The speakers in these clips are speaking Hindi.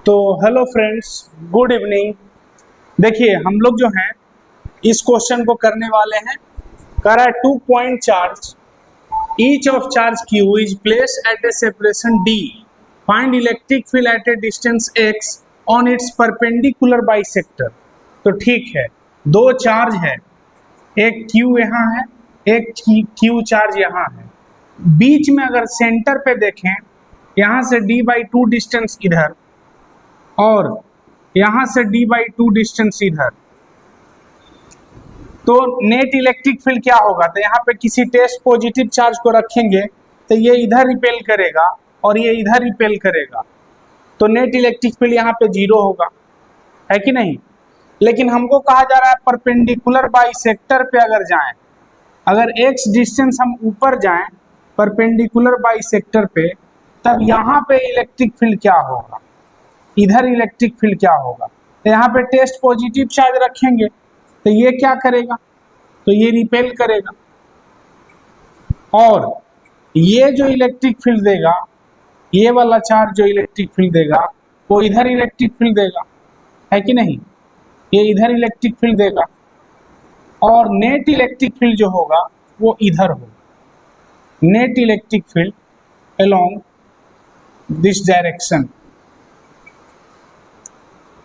तो हेलो फ्रेंड्स, गुड इवनिंग। देखिए हम लोग जो हैं इस क्वेश्चन को करने वाले हैं। कर है 2 point charge, each of charge Q is place at A separation D, find electric field at A distance x on it's perpendicular bisector. तो ठीक है, दो चार्ज है, एक क्यू यहाँ है, एक क्यू चार्ज यहाँ है। बीच में अगर सेंटर पे देखें, यहाँ से d/2 डिस्टेंस इधर और यहाँ से d/2 डिस्टेंस इधर, तो नेट इलेक्ट्रिक फील्ड क्या होगा? तो यहाँ पे किसी टेस्ट पॉजिटिव चार्ज को रखेंगे तो ये इधर रिपेल करेगा और ये इधर रिपेल करेगा, तो नेट इलेक्ट्रिक फील्ड यहाँ पे 0 होगा, है कि नहीं? लेकिन हमको कहा जा रहा है परपेंडिकुलर बाइसेक्टर पे अगर जाएं, अगर x डिस्टेंस हम ऊपर जाएं परपेंडिकुलर बाइसेक्टर पे, तब यहाँ पे इलेक्ट्रिक फील्ड क्या होगा, इधर इलेक्ट्रिक फील्ड क्या होगा? तो यहाँ पे टेस्ट पॉजिटिव चार्ज रखेंगे तो ये क्या करेगा? तो ये रिपेल करेगा और ये जो इलेक्ट्रिक फील्ड देगा, ये वाला चार्ज जो इलेक्ट्रिक फील्ड देगा वो इधर इलेक्ट्रिक फील्ड देगा, है कि नहीं? ये इधर इलेक्ट्रिक फील्ड देगा और नेट इलेक्ट्रिक फील्ड जो होगा वो इधर होगा, net electric field along this direction.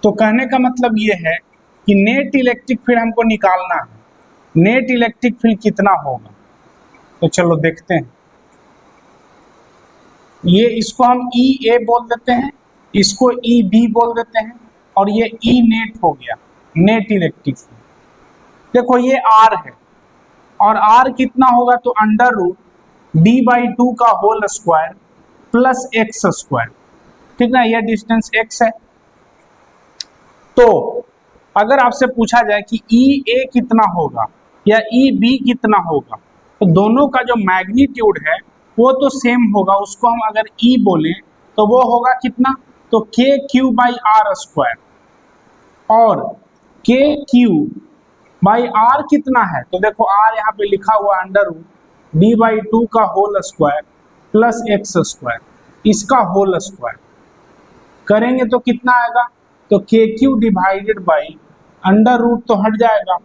तो कहने का मतलब ये है कि नेट इलेक्ट्रिक फील्ड हमको निकालना है, नेट इलेक्ट्रिक फील्ड कितना होगा? तो चलो देखते हैं। ये इसको हम EA बोल देते हैं, इसको EB बोल देते हैं और ये E नेट हो गया, नेट इलेक्ट्रिक फील्ड। देखो ये R है और R कितना होगा? तो √d/2 का whole square plus x square, ठीक ना? ये डिस्टेंस x है। तो अगर आपसे पूछा जाए कि EA कितना होगा या EB कितना होगा, तो दोनों का जो मैग्नीट्यूड है वो तो सेम होगा। उसको हम अगर E बोलें तो वो होगा कितना? तो KQ/R स्क्वायर, और KQ/R कितना है? तो देखो R यहाँ पे लिखा हुआ √d/2 का whole square plus x square, इसका होल स्क्वायर करेंगे तो कितना आएगा? तो KQ डिवाइडेड बाई √, तो हट जाएगा,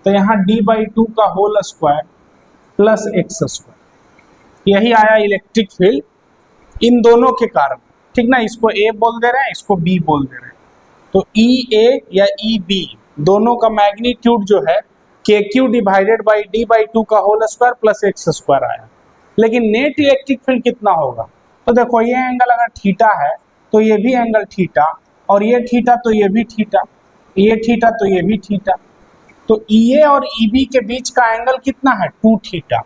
तो यहाँ d/2 का whole square plus x square. यही आया इलेक्ट्रिक फील्ड इन दोनों के कारण, ठीक ना? इसको A बोल दे रहे हैं, इसको B बोल दे रहे हैं। तो EA या EB दोनों का मैग्नीट्यूड जो है KQ डिवाइडेड बाई d/2 का whole square plus x square आया। लेकिन नेट इलेक्ट्रिक फील्ड कितना होगा? तो देखो ये एंगल अगर थीटा है तो ये भी एंगल थीटा, और ये थीटा तो ये भी थीटा, ये थीटा तो ये भी थीटा, तो EA और EB के बीच का एंगल कितना है? 2 थीटा।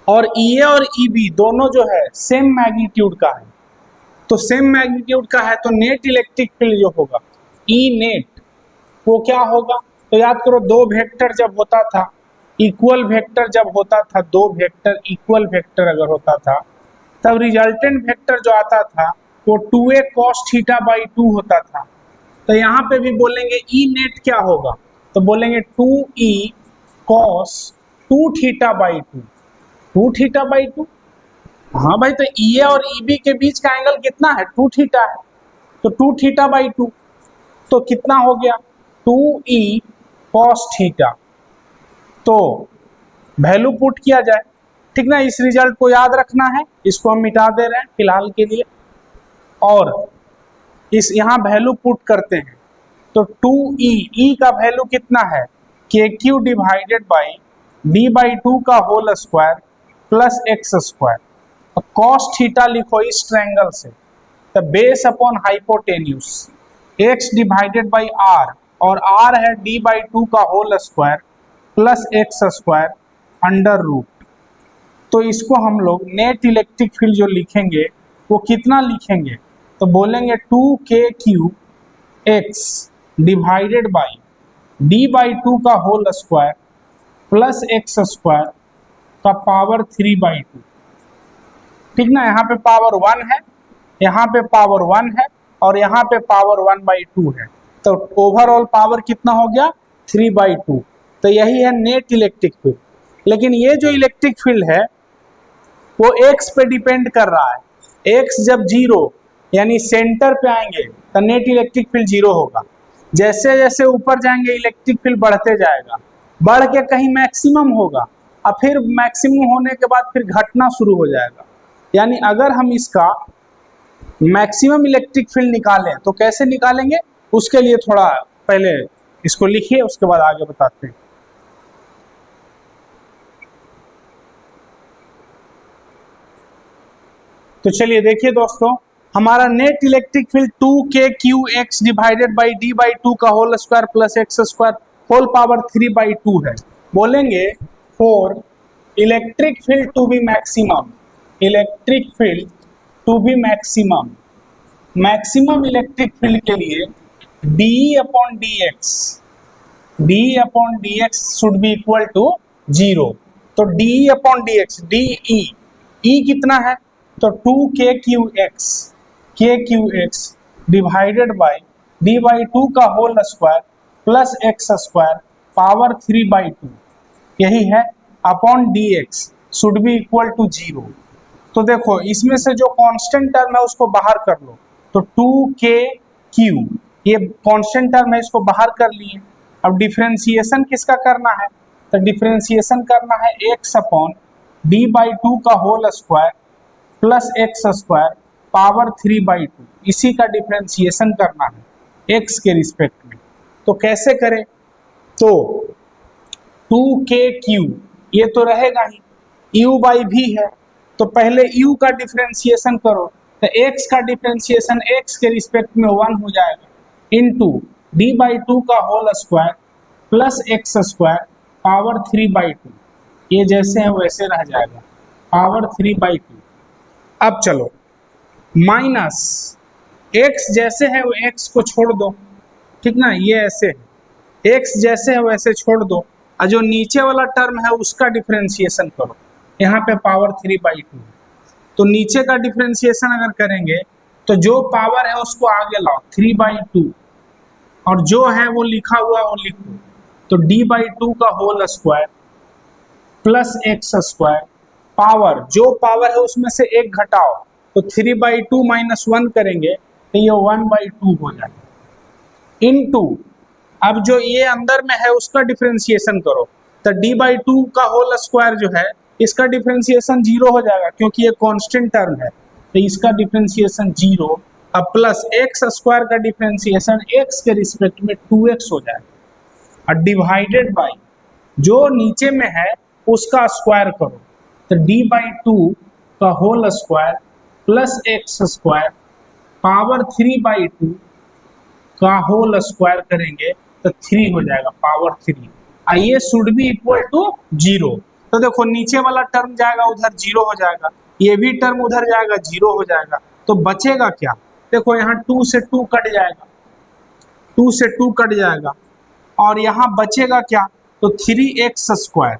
और EA और EB दोनों जो है सेम मैग्नीट्यूड का है, तो सेम मैग्नीट्यूड का है तो नेट इलेक्ट्रिक फील्ड जो होगा E नेट वो क्या होगा? तो याद करो, दो वेक्टर जब होता था, इक्वल वेक्टर जब होता था, दो वेक्टर इक्वल वेक्टर अगर होता था, तब रिजल्टेंट वेक्टर जो आता था वो 2a cos θ/2 होता था। तो यहाँ पे भी बोलेंगे E नेट क्या होगा? तो बोलेंगे 2e cos 2θ/2, 2θ/2। हाँ भाई, तो EA और EB के बीच का एंगल कितना है? 2 थीटा है, तो 2θ/2 तो कितना हो गया? 2e cos θ। तो वैल्यू पुट किया जाए, ठीक ना? इस रिजल्ट को याद रखना है, इसको हम मिटा दे रहे हैं फिलहाल के लिए, और इस यहाँ वैल्यू पुट करते हैं। तो 2e का वैल्यू कितना है? KQ डिवाइडेड बाई d/2 का whole square plus x square. cos theta लिखो इस ट्रायंगल से, तो base upon hypotenuse x divided by r, और r है d/2 का whole square plus x square √। तो इसको हम लोग नेट इलेक्ट्रिक फील्ड जो लिखेंगे वो कितना लिखेंगे? तो बोलेंगे 2KQ x divided by d/2 का whole square plus x square का पावर 3/2, ठीक ना? यहाँ पे पावर 1 है, यहाँ पे पावर 1 है और यहाँ पे पावर 1/2 है, तो ओवरऑल पावर कितना हो गया? 3/2। तो यही है नेट इलेक्ट्रिक फील्ड। लेकिन ये जो इलेक्ट्रिक फील्ड है वो x पे डिपेंड कर रहा है। x जब 0 यानी सेंटर पे आएंगे तो नेट इलेक्ट्रिक फील्ड जीरो होगा। जैसे जैसे ऊपर जाएंगे इलेक्ट्रिक फील्ड बढ़ते जाएगा, बढ़ के कहीं मैक्सिमम होगा और फिर मैक्सिमम होने के बाद फिर घटना शुरू हो जाएगा। यानी अगर हम इसका मैक्सिमम इलेक्ट्रिक फील्ड निकालें तो कैसे निकालेंगे, उसके लिए थोड़ा पहले इसको लिखिए, उसके बाद आगे बताते हैं। तो चलिए देखिए दोस्तों, हमारा net electric field 2k/q(x) divided by d/2 का whole square plus x square whole power 3/2 है। बोलेंगे for electric field to be maximum, electric field to be maximum, maximum electric field के लिए d/dx should be equal to 0। तो d/dx, e कितना है, तो 2k/q(x) डिवाइडेड बाई d/2 का whole square plus x square power 3/2, यही है, upon dx should be equal to 0। तो देखो इसमें से जो कांस्टेंट टर्म है उसको बाहर कर लो, तो 2kq ये कांस्टेंट टर्म है, इसको बाहर कर लिए। अब डिफरेंशिएशन किसका करना है, तो डिफरेंशिएशन करना है x अपॉन d/2 का whole square plus x square power 3/2, इसी का डिफरेंशिएशन करना है x के रिस्पेक्ट में। तो कैसे करें, तो 2kq ये तो रहेगा ही, u/v है, तो पहले u का डिफरेंशिएशन करो, तो x का डिफरेंशिएशन x के रिस्पेक्ट में 1 हो जाएगा, इनटू d/2 का whole square plus x square power 3/2, ये जैसे है वैसे रह जाएगा, पावर 3/2। अब चलो माइनस x जैसे है वो x को छोड़ दो, ठीक ना, ये ऐसे है, x जैसे है वैसे छोड़ दो, और जो नीचे वाला टर्म है उसका डिफरेंशिएशन करो, यहाँ पे पावर 3/2। तो नीचे का डिफरेंशिएशन अगर करेंगे तो जो पावर है उसको आगे लाओ 3/2, और जो है वो लिखा हुआ वो लिखो, तो d/2 का whole square plus x square power, जो पावर है उसमें से एक घटाओ, तो 3/2 माइनस 1 करेंगे तो ये 1/2 हो जाएगा, इनटू अब जो ये अंदर में है उसका डिफरेंशिएशन करो, तो d/2 का होल स्क्वायर जो है इसका डिफरेंशिएशन 0 हो जाएगा क्योंकि ये कांस्टेंट टर्म है, तो इसका डिफरेंशिएशन 0, अब प्लस x स्क्वायर का डिफरेंशिएशन x के रिस्पेक्ट में 2x हो जाएगा, और डिवाइडेड बाई जो नीचे में है उसका स्क्वायर करो, तो d/2 का whole square plus x square power 3/2 का होल स्क्वायर करेंगे तो 3 हो जाएगा, पावर 3, ये शुड बी इक्वल टू 0। तो देखो नीचे वाला टर्म जाएगा उधर 0 हो जाएगा, ये भी टर्म उधर जाएगा 0 हो जाएगा, तो बचेगा क्या, देखो यहाँ 2 से 2 कट जाएगा, 2 से 2 कट जाएगा, और यहाँ बचेगा क्या, तो 3x स्क्वायर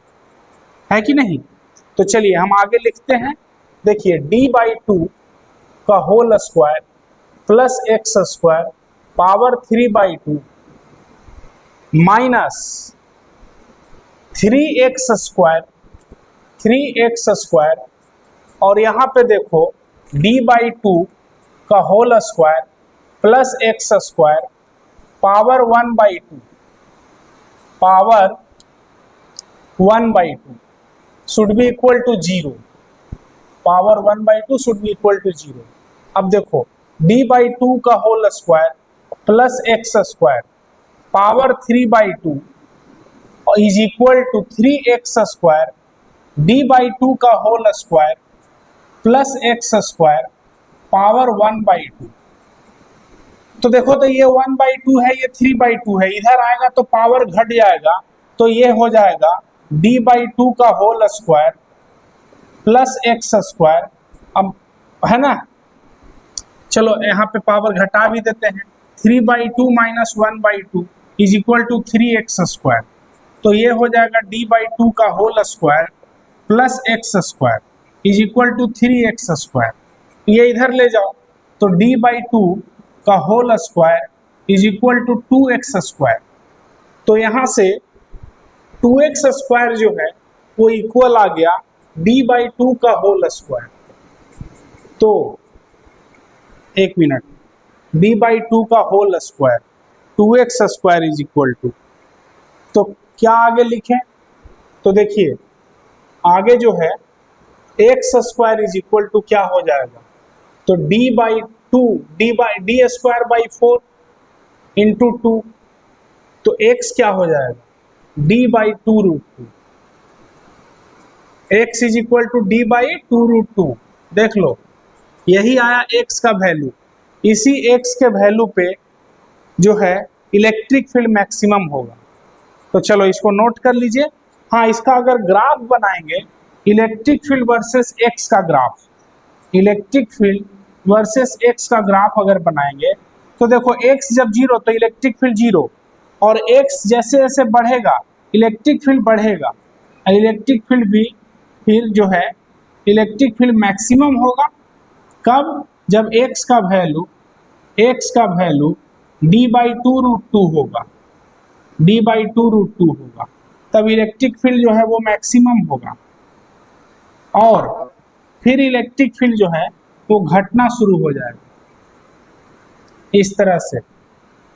है कि नहीं। तो चलिए हम आगे लिखते हैं, देखिए d/2 का whole square plus x square power 3/2 minus 3x square, और यहाँ पे देखो d/2 का whole square plus x square power 1/2 should be equal to 0, power 1/2 should be equal to 0। अब देखो d/2 का whole square plus x square power 3/2 is equal to 3x square d/2 का whole square plus x square power 1/2। तो देखो तो ये 1/2 है, ये 3/2 है, इधर आएगा तो पावर घट जाएगा, तो ये हो जाएगा d/2 का whole square plus x square, अब है ना, चलो यहाँ पे पावर घटा भी देते हैं, 3/2 minus 1/2 is equal to 3x square, तो ये हो जाएगा d/2 का whole square plus x square is equal to 3x square, ये इधर ले जाओ, तो d/2 का whole square is equal to 2x square, तो यहाँ से 2x स्क्वायर जो है वो इक्वल आ गया d/2 का होल स्क्वायर। तो एक मिनट, d/2 का whole square 2x square is equal to, तो क्या आगे लिखें? तो देखिए आगे जो है x square is equal to क्या हो जाएगा, तो d/2 d square by 4 into 2, तो x क्या हो जाएगा, d/2√2, x is equal to d/2√2। देख लो यही आया x का वैल्यू, इसी x के वैल्यू पे जो है इलेक्ट्रिक फील्ड मैक्सिमम होगा। तो चलो इसको नोट कर लीजिए। हाँ, इसका अगर ग्राफ बनाएंगे, इलेक्ट्रिक फील्ड वर्सेस x का graph, electric field versus x का ग्राफ अगर बनाएंगे तो देखो x जब जीरो तो इलेक्ट्रिक फील्ड जीरो, और x जैसे जैसे बढ़ेगा इलेक्ट्रिक फील्ड बढ़ेगा, इलेक्ट्रिक फील्ड भी फिर जो है इलेक्ट्रिक फील्ड मैक्सिमम होगा। कब? जब x का वैल्यू d/2√2 होगा, d/2√2 होगा, तब इलेक्ट्रिक फील्ड जो है वो मैक्सिमम होगा, और फिर इलेक्ट्रिक फील्ड जो है वो घटना शुरू हो जाएगा। इस तरह से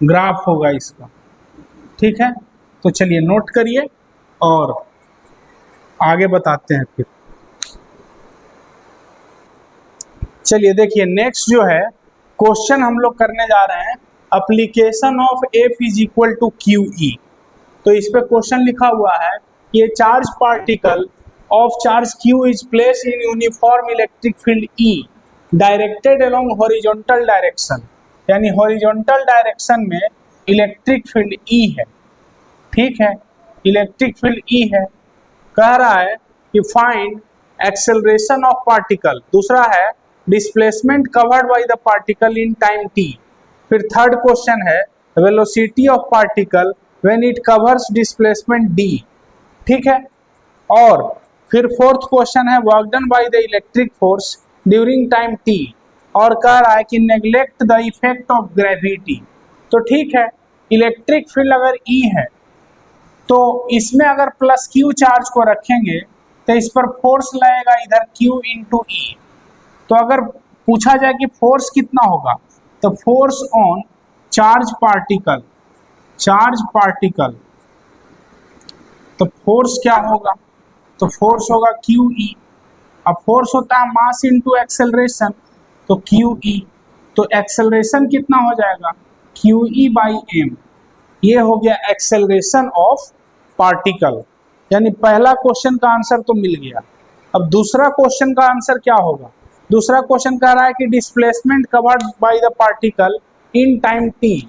ग्राफ होगा इसका, ठीक है। तो चलिए नोट करिए और आगे बताते हैं फिर। चलिए देखिए नेक्स्ट जो है क्वेश्चन हम लोग करने जा रहे हैं, application of F is equal to QE। तो इस पे क्वेश्चन लिखा हुआ है कि ये charge particle of charge Q is place in uniform electric field E directed along horizontal direction, यानी हॉरिजॉन्टल डायरेक्शन में इलेक्ट्रिक फील्ड E है, ठीक है, इलेक्ट्रिक फील्ड E है। कह रहा है कि फाइंड एक्सेलरेशन ऑफ पार्टिकल, दूसरा है displacement covered by the particle in time t, फिर थर्ड क्वेश्चन है velocity of particle when it covers displacement d, ठीक है, और फिर फोर्थ क्वेश्चन है work done by the electric force during time t, और कह रहा है कि neglect the effect of gravity. तो ठीक है, इलेक्ट्रिक फील्ड अगर E है तो इसमें अगर प्लस Q चार्ज को रखेंगे तो इस पर फोर्स लगेगा इधर Q इंटू E। तो अगर पूछा जाए कि फोर्स कितना होगा, तो फोर्स ऑन चार्ज पार्टिकल, तो फोर्स क्या होगा, तो फोर्स होगा QE। अब फोर्स होता है मास इंटू एक्सेलरेशन, तो QE, तो एक्सेलरेशन कितना हो जाएगा, QE/m। ये हो गया एक्सेलरेशन ऑफ पार्टिकल, यानी पहला क्वेश्चन का आंसर तो मिल गया। अब दूसरा क्वेश्चन का आंसर क्या होगा, दूसरा क्वेश्चन कह रहा है कि displacement covered by the particle in time t,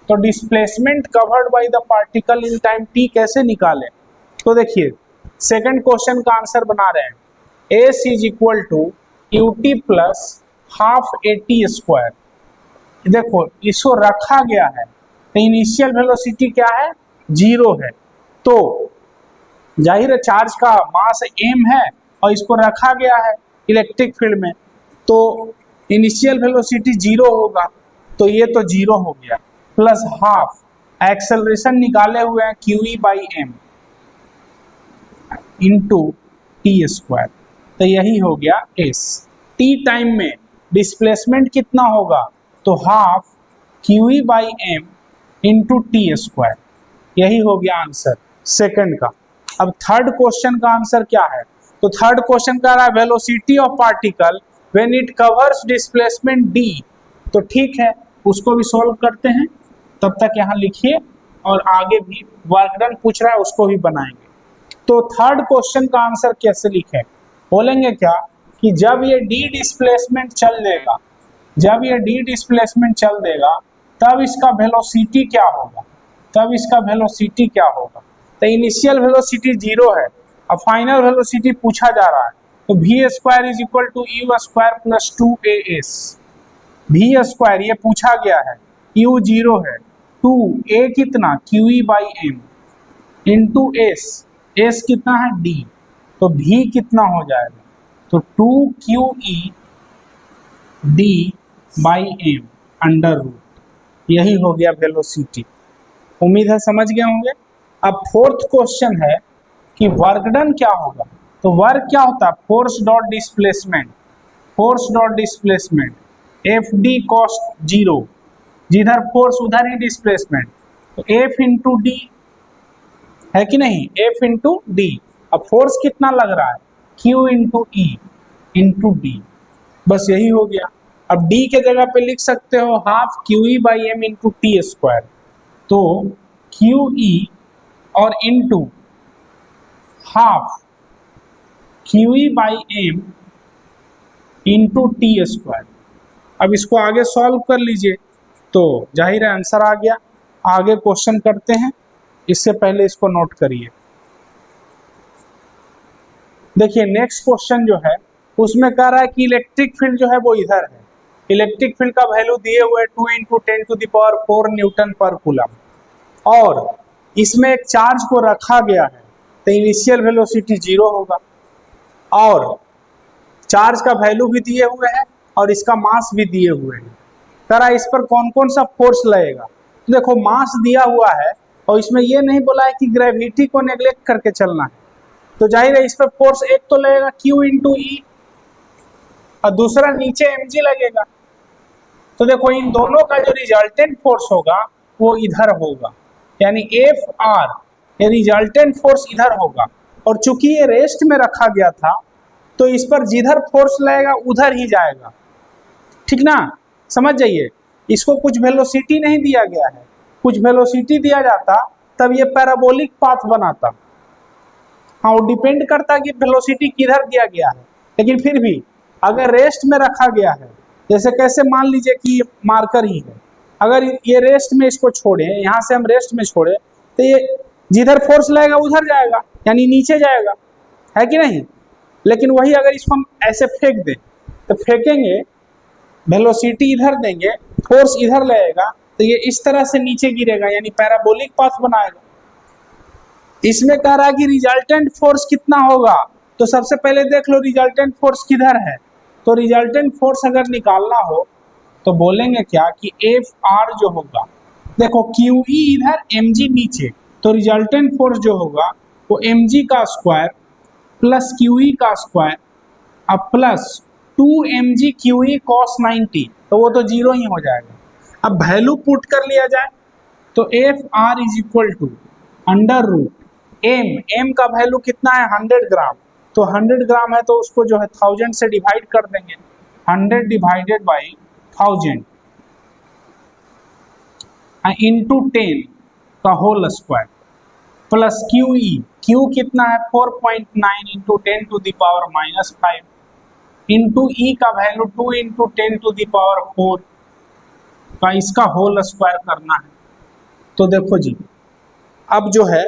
तो displacement covered by the particle in time t कैसे निकालें। तो देखिए सेकंड क्वेश्चन का आंसर बना रहे हैं, s is equal to ut plus half at square. देखो इसको रखा गया है तो इनिशियल वेलोसिटी क्या है, जीरो है, तो जाहिर है चार्ज का मास m है और इसको रखा गया है इलेक्ट्रिक फील्ड में, तो इनिशियल वेलोसिटी जीरो होगा, तो ये तो जीरो हो गया, प्लस हाफ एक्सेलरेशन निकाले हुए हैं QE/m इंटू टी स्क्वायर, तो यही हो गया s। t टाइम में डिस्प्लेसमेंट कितना होगा, तो half QE/m into T square, यही हो गया आंसर सेकंड का। अब थर्ड क्वेश्चन का आंसर क्या है, तो थर्ड क्वेश्चन कह रहा है velocity of particle when it covers displacement d, तो ठीक है उसको भी सॉल्व करते हैं, तब तक यहाँ लिखिए और आगे भी वर्क डन पूछ रहा है उसको भी बनाएंगे। तो थर्ड क्वेश्चन का आंसर कैसे लिखें, बोलेंगे क्या कि जब ये d डिस्प्लेसमेंट चल देगा, जब ये d डिस्प्लेसमेंट चल देगा तब इसका वेलोसिटी क्या होगा, तब इसका वेलोसिटी क्या होगा। तो इनिशियल वेलोसिटी जीरो है, अब फाइनल वेलोसिटी पूछा जा रहा है, तो v square is equal to u square plus 2as। v square ये पूछा गया है, u जीरो है, 2a कितना QE/m इंटू s कितना है d, तो v कितना हो जाएगा, तो 2QEd/m अंडर रूट, यही हो गया वेलोसिटी। उम्मीद है समझ गए होंगे। अब फोर्थ क्वेश्चन है कि वर्क डन क्या होगा, तो वर्क क्या होता है, force dot displacement, force dot displacement F D cos zero, जिधर फोर्स उधर ही डिस्प्लेसमेंट, तो एफ इंटू डी है कि नहीं, एफ इंटू डी। अब फोर्स कितना लग रहा है, Q into E into D, बस यही हो गया। अब डी के जगह पे लिख सकते हो half Q E by M into T square, तो क्यू ई और into half Q E by M into T square. अब इसको आगे सॉल्व कर लीजिए, तो जाहिर है आंसर आ गया। आगे क्वेश्चन करते हैं, इससे पहले इसको नोट करिए। देखिए नेक्स्ट क्वेश्चन जो है उसमें कह रहा है कि इलेक्ट्रिक फील्ड जो है वो इधर है, इलेक्ट्रिक फील्ड का वैल्यू दिए हुए 2 इंटू 10⁴ न्यूटन पर कूलम, और इसमें एक चार्ज को रखा गया है, तो इनिशियल वेलोसिटी 0 होगा, और चार्ज का वैल्यू भी दिए हुए हैं और इसका मास भी दिए हुए हैं। कह रहा है इस पर कौन कौन सा फोर्स लगेगा। तो देखो मास दिया हुआ है और इसमें ये नहीं बोला है कि ग्रेविटी को नेग्लेक्ट करके चलना है, तो जाहिर है इस पर फोर्स एक तो लगेगा Q इंटू ई और दूसरा नीचे mg लगेगा। तो देखो इन दोनों का जो रिजल्टेंट फोर्स होगा वो इधर होगा, यानी एफ आर, ये रिजल्टेंट फोर्स इधर होगा, और चूंकि ये रेस्ट में रखा गया था तो इस पर जिधर फोर्स लगेगा उधर ही जाएगा, ठीक ना, समझ जाइए। इसको कुछ वेलोसिटी नहीं दिया गया है, कुछ वेलोसिटी दिया जाता तब ये पैराबोलिक पाथ बनाता। हाँ वो डिपेंड करता कि वेलोसिटी किधर दिया गया है, लेकिन फिर भी अगर रेस्ट में रखा गया है, जैसे कैसे मान लीजिए कि मार्कर ही है, अगर ये रेस्ट में इसको छोड़े, यहाँ से हम रेस्ट में छोड़े, तो ये जिधर फोर्स लगेगा उधर जाएगा, यानी नीचे जाएगा, है कि नहीं। लेकिन वही अगर इसको हम ऐसे फेंक दें, तो फेंकेंगे वेलोसिटी इधर देंगे, फोर्स इधर लगेगा, तो ये इस तरह से नीचे गिरेगा, यानी पैराबोलिक पाथ बनाएगा। इसमें कह रहा है कि रिजल्टेंट फोर्स कितना होगा, तो सबसे पहले देख लो रिजल्टेंट फोर्स किधर है। तो रिजल्टेंट फोर्स अगर निकालना हो तो बोलेंगे क्या कि एफ आर जो होगा, देखो क्यू ई इधर mg नीचे, तो रिजल्टेंट फोर्स जो होगा वो mg का स्क्वायर प्लस क्यू ई का स्क्वायर अब plus 2mg Q E cos 90, तो वो तो 0 ही हो जाएगा। अब वैल्यू पुट कर लिया जाए तो F R is equal to under root M का वैल्यू कितना है 100 ग्राम, तो 100 ग्राम है तो उसको जो है 1000 से डिवाइड कर देंगे, 100 डिवाइडेड बाई 1000 इंटू 10 का whole square plus Q E, Q कितना है 4.9 into 10 to the power -5 into E का value 2 into 10 to the power 4 का इसका होल स्क्वायर करना है। तो देखो जी अब जो है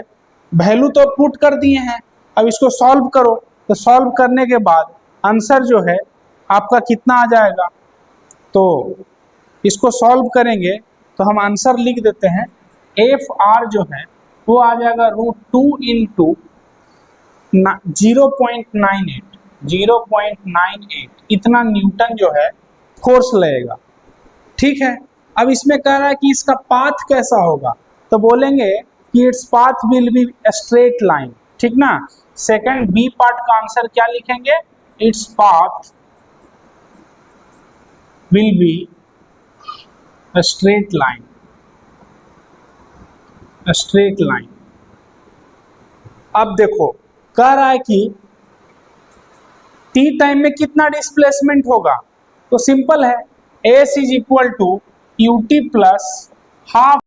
वैल्यू तो पुट कर दिए हैं, अब इसको सॉल्व करो, तो सॉल्व करने के बाद आंसर जो है आपका कितना आ जाएगा। तो इसको सॉल्व करेंगे तो हम आंसर लिख देते हैं, एफ आर जो है वो आ जाएगा √2 इंटू 0.98 इतना न्यूटन जो है फोर्स लगेगा, ठीक है। अब इसमें कह रहा है कि इसका पाथ कैसा होगा, तो बोलेंगे कि its path will be straight line, ठीक ना। सेकंड बी पार्ट का आंसर क्या लिखेंगे, its path will be a straight line, a straight line। अब देखो कह रहा है कि t टाइम में कितना डिस्प्लेसमेंट होगा, तो सिंपल है, s is equal to ut plus half